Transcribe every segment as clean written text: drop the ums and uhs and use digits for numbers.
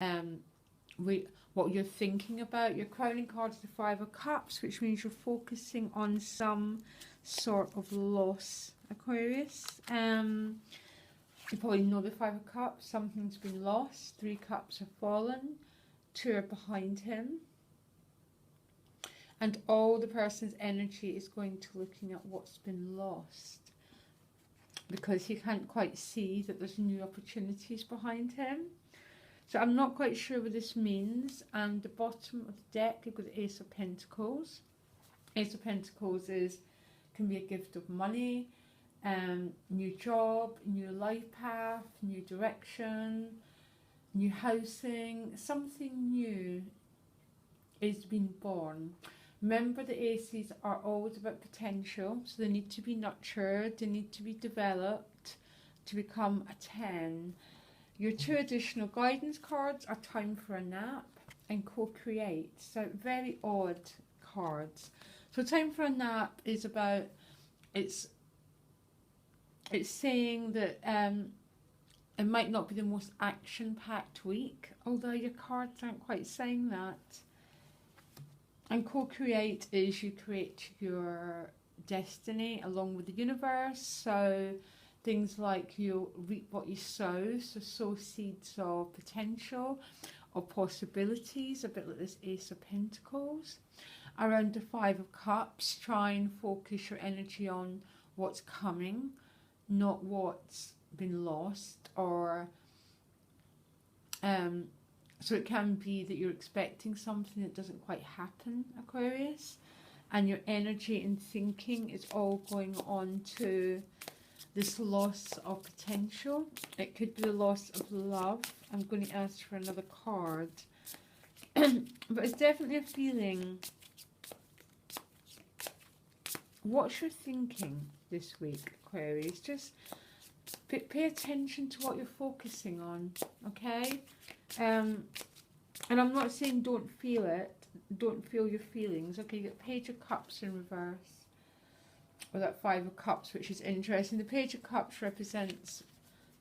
um, what you're thinking about. Your crowning card is the Five of Cups, which means you're focusing on some sort of loss, Aquarius. You probably know the Five of Cups. Something's been lost. Three cups have fallen. Two are behind him. And all the person's energy is going to looking at what's been lost, because he can't quite see that there's new opportunities behind him. So I'm not quite sure what this means. And the bottom of the deck, you've got the Ace of Pentacles. Ace of Pentacles can be a gift of money, new job, new life path, new direction, new housing. Something new is being born. Remember, the aces are always about potential, so they need to be nurtured, they need to be developed to become a 10. Your two additional guidance cards are Time for a Nap and Co-Create. So very odd cards. So Time for a Nap is about, it's saying that it might not be the most action-packed week, although your cards aren't quite saying that. And Co-Create is you create your destiny along with the universe. So things like you reap what you sow, so sow seeds of potential or possibilities, a bit like this Ace of Pentacles. Around the Five of Cups, try and focus your energy on what's coming, not what's been lost, or so it can be that you're expecting something that doesn't quite happen, Aquarius, and your energy and thinking is all going on to this loss of potential. It could be the loss of love. I'm going to ask for another card. But it's definitely a feeling. What's your thinking this week, Aquarius? Just pay attention to what you're focusing on, okay? And I'm not saying don't feel it, don't feel your feelings. Okay, you get Page of Cups in reverse, or that Five of Cups, which is interesting. The Page of Cups represents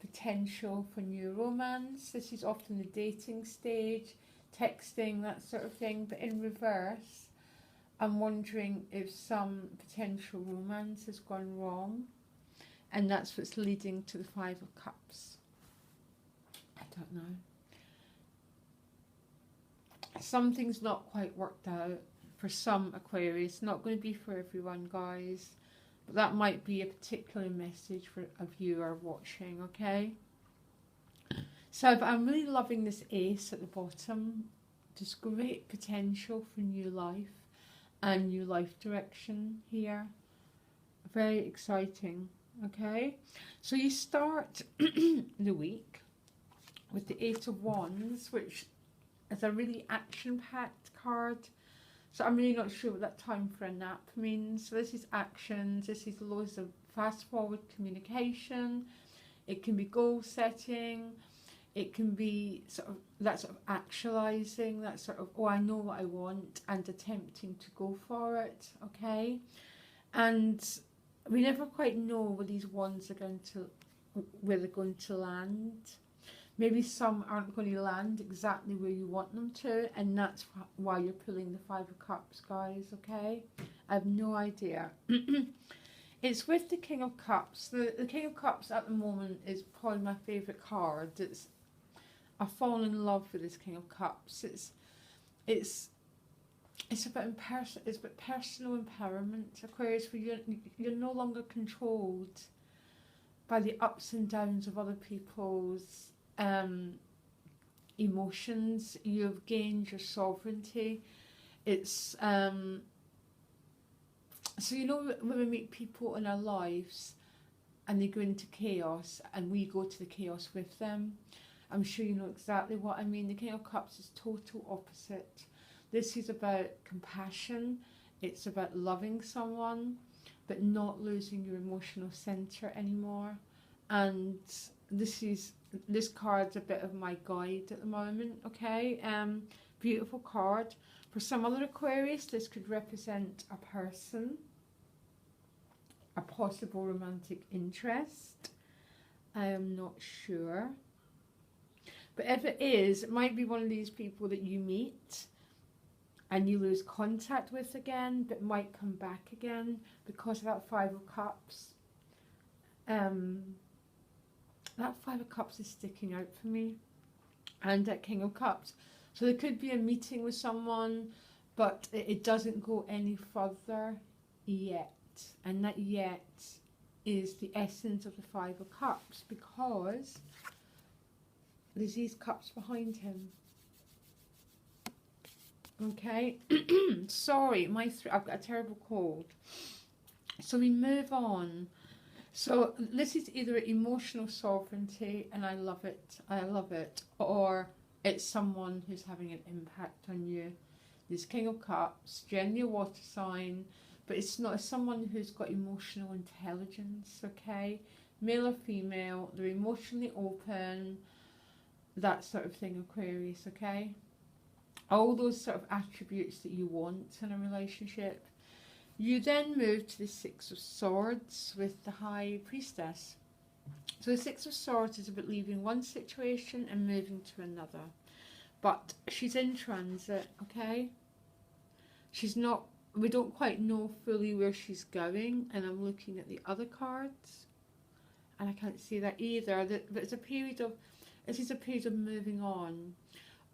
potential for new romance. This is often the dating stage, texting, that sort of thing. But in reverse, I'm wondering if some potential romance has gone wrong, and that's what's leading to the Five of Cups. I don't know. Something's not quite worked out for some Aquarius. Not going to be for everyone, guys. But that might be a particular message for a viewer watching, okay? So, but I'm really loving this Ace at the bottom. There's great potential for new life and new life direction here. Very exciting, okay? So you start the week with the Eight of Wands, which is a really action-packed card. So I'm really not sure what that Time for a Nap means. So this is actions, this is loads of fast-forward communication. It can be goal setting. It can be sort of that sort of actualizing, that sort of, oh, I know what I want, and attempting to go for it, okay? And we never quite know where these wands are going to, where they're going to land. Maybe some aren't going to land exactly where you want them to, and that's why you're pulling the Five of Cups, guys, okay? I have no idea. It's with the King of Cups. The King of Cups at the moment is probably my favourite card. I've fallen in love with this King of Cups. It's about it's about personal empowerment, Aquarius, where you're no longer controlled by the ups and downs of other people's emotions. You've gained your sovereignty. It's so you know when we meet people in our lives and they go into chaos and we go to the chaos with them, I'm sure you know exactly what I mean. The King of Cups is total opposite. This is about compassion. It's about loving someone but not losing your emotional centre anymore. And this card's a bit of my guide at the moment, okay? Beautiful card. For some other Aquarius, this could represent a person, a possible romantic interest. I am not sure. But if it is, it might be one of these people that you meet and you lose contact with again, but might come back again because of that Five of Cups. That Five of Cups is sticking out for me. And that King of Cups. So there could be a meeting with someone, but it doesn't go any further yet. And that yet is the essence of the Five of Cups, because there's these cups behind him. Okay, sorry, I've got a terrible cold. So we move on. So this is either emotional sovereignty, and I love it, or it's someone who's having an impact on you. This King of Cups, generally a water sign, but it's not someone who's got emotional intelligence, okay? Male or female, they're emotionally open, that sort of thing, Aquarius, okay? All those sort of attributes that you want in a relationship. You then move to the Six of Swords with the High Priestess. So the Six of Swords is about leaving one situation and moving to another. But she's in transit, okay? She's not, we don't quite know fully where she's going, and I'm looking at the other cards and I can't see that either. But it's a period of, this is a period of moving on,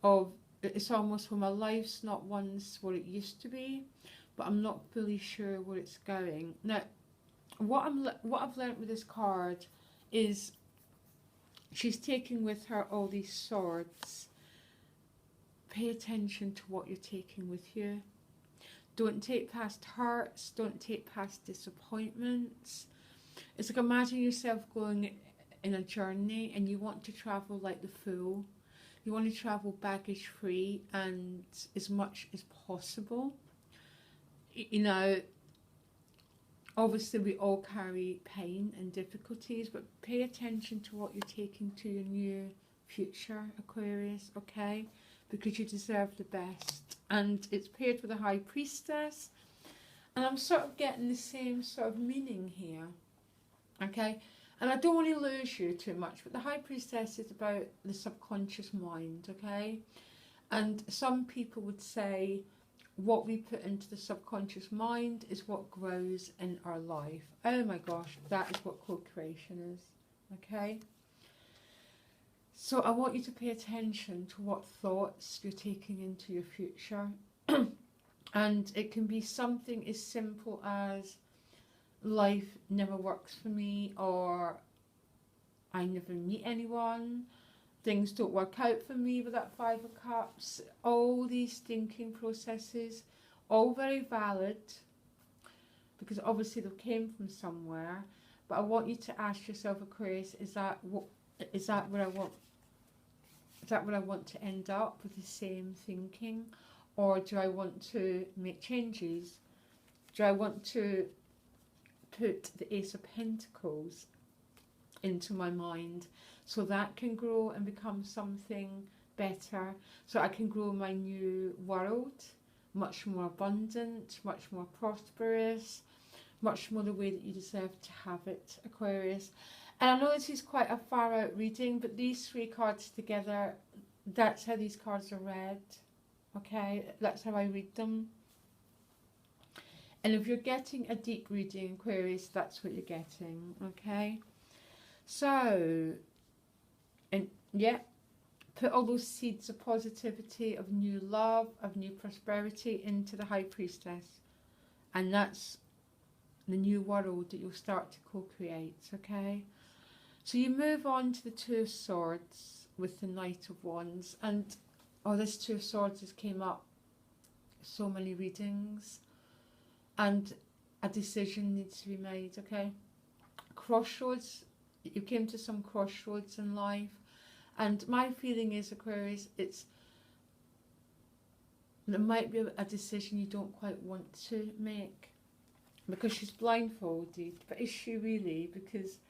of, it's almost when my life's not once what it used to be, but I'm not fully sure where it's going. Now, what I've learnt with this card is she's taking with her all these swords. Pay attention to what you're taking with you. Don't take past hurts, don't take past disappointments. It's like, imagine yourself going in a journey and you want to travel like the Fool. You want to travel baggage free and as much as possible. You know, obviously we all carry pain and difficulties, but pay attention to what you're taking to your new future, Aquarius, okay? Because you deserve the best. And it's paired with a High Priestess, and I'm sort of getting the same sort of meaning here, okay? And I don't want to lose you too much, but the High Priestess is about the subconscious mind, okay? And some people would say what we put into the subconscious mind is what grows in our life. Oh my gosh, that is what co-creation is, okay? So I want you to pay attention to what thoughts you're taking into your future. And it can be something as simple as life never works for me, or I never meet anyone, things don't work out for me with that Five of Cups. All these thinking processes, all very valid, because obviously they came from somewhere. But I want you to ask yourself, Aquarius, is that where I want? Is that where I want to end up, with the same thinking? Or do I want to make changes? Do I want to put the Ace of Pentacles into my mind so that can grow and become something better, so I can grow my new world, much more abundant, much more prosperous, much more the way that you deserve to have it, Aquarius? And I know this is quite a far out reading, but these three cards together, that's how these cards are read, okay? That's how I read them. And if you're getting a deep reading, Aquarius, that's what you're getting, okay? So, and yeah, put all those seeds of positivity, of new love, of new prosperity into the High Priestess. And that's the new world that you'll start to co-create, okay? So you move on to the Two of Swords with the Knight of Wands. And, oh, this Two of Swords has came up so many readings. And a decision needs to be made, okay? Crossroads, you came to some crossroads in life. And my feeling is, Aquarius, there might be a decision you don't quite want to make, because she's blindfolded. But is she really? Because,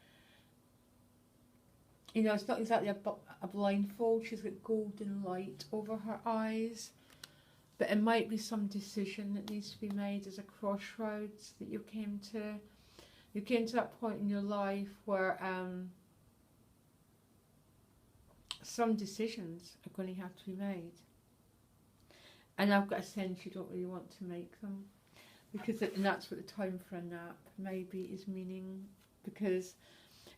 you know, it's not exactly a blindfold. She's got golden light over her eyes. But it might be some decision that needs to be made as a crossroads that you came to. You came to that point in your life where some decisions are going to have to be made. And I've got a sense you don't really want to make them. And that's what the time for a nap maybe is meaning. Because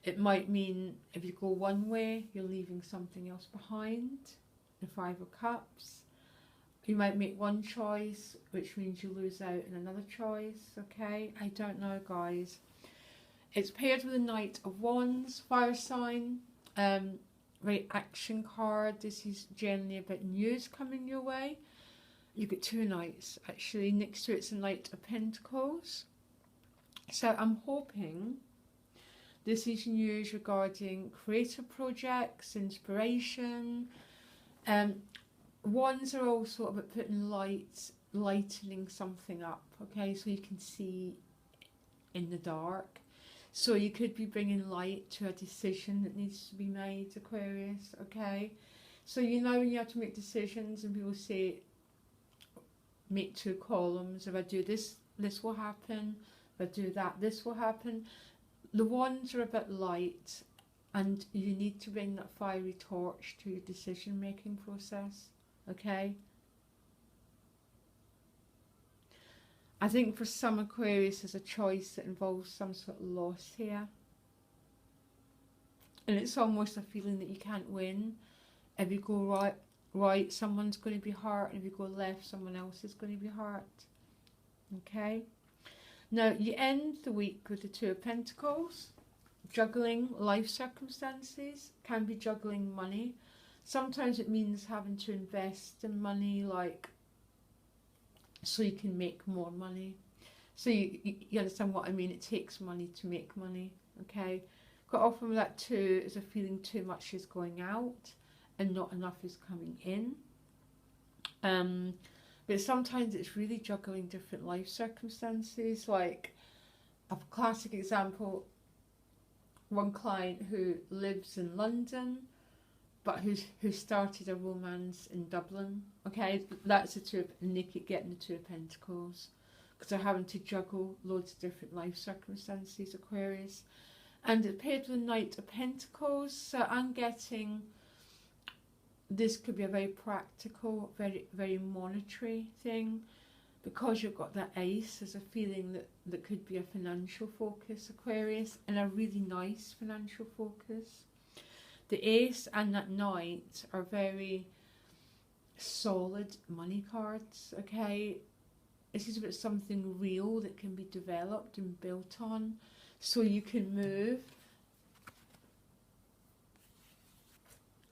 it might mean if you go one way, you're leaving something else behind. The Five of Cups. You might make one choice, which means you lose out in another choice, okay? I don't know, guys. It's paired with the Knight of Wands, fire sign. Very action card. This is generally about news coming your way. You get two knights, actually. Next to it's a Knight of Pentacles. So I'm hoping this is news regarding creative projects, inspiration. Wands are also about putting lightening something up, okay, so you can see in the dark. So you could be bringing light to a decision that needs to be made, Aquarius, okay? So you know when you have to make decisions and people say, make two columns, if I do this, this will happen, if I do that, this will happen. The wands are a bit light and you need to bring that fiery torch to your decision making process, okay? I think for some Aquarius there's a choice that involves some sort of loss here. And it's almost a feeling that you can't win. If you go right, someone's going to be hurt. And if you go left, someone else is going to be hurt. Okay? Now, you end the week with the Two of Pentacles. Juggling life circumstances. Can be juggling money. Sometimes it means having to invest in money, like, so you can make more money. So you understand what I mean? It takes money to make money, okay? Quite often with that too is a feeling too much is going out and not enough is coming in. But sometimes it's really juggling different life circumstances. Like a classic example, one client who lives in London but who started a romance in Dublin. Okay, that's the two, and they keep getting the Two of Pentacles because they're having to juggle loads of different life circumstances, Aquarius. And it paired with the Knight of Pentacles, so I'm getting this could be a very practical, very monetary thing, because you've got that Ace. There's a feeling that could be a financial focus, Aquarius, and a really nice financial focus. The Ace and that Knight are very solid money cards, okay? This is about something real that can be developed and built on, so you can move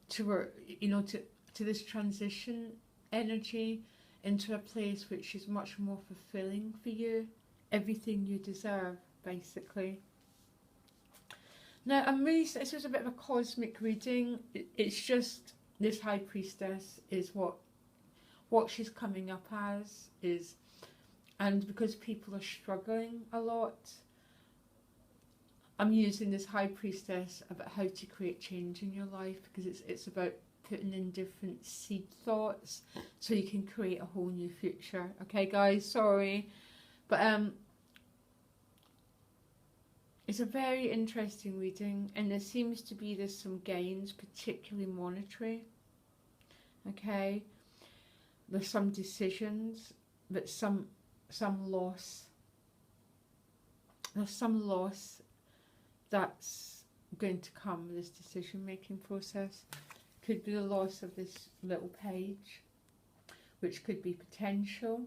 to this transition energy into a place which is much more fulfilling for you, everything you deserve, basically. Now, this is a bit of a cosmic reading. It's just this High Priestess is what she's coming up as is, and because people are struggling a lot, I'm using this High Priestess about how to create change in your life, because it's about putting in different seed thoughts so you can create a whole new future. Okay, guys, sorry, but it's a very interesting reading, and there seems to be there's some gains, particularly monetary. Okay, there's some decisions, but some loss. There's some loss that's going to come with this decision making process. Could be the loss of this little page, which could be potential,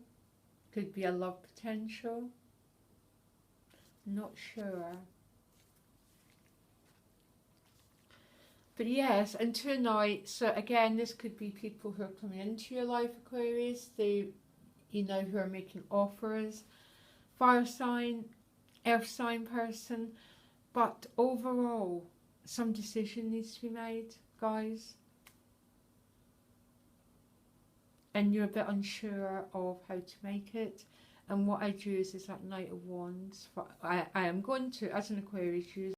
could be a love potential. Not sure. But yes, and tonight, so again, this could be people who are coming into your life, Aquarius. They, who are making offers. Fire sign, earth sign person. But overall, some decision needs to be made, guys. And you're a bit unsure of how to make it. And what I use is that Knight of Wands. I am going to, as an Aquarius, use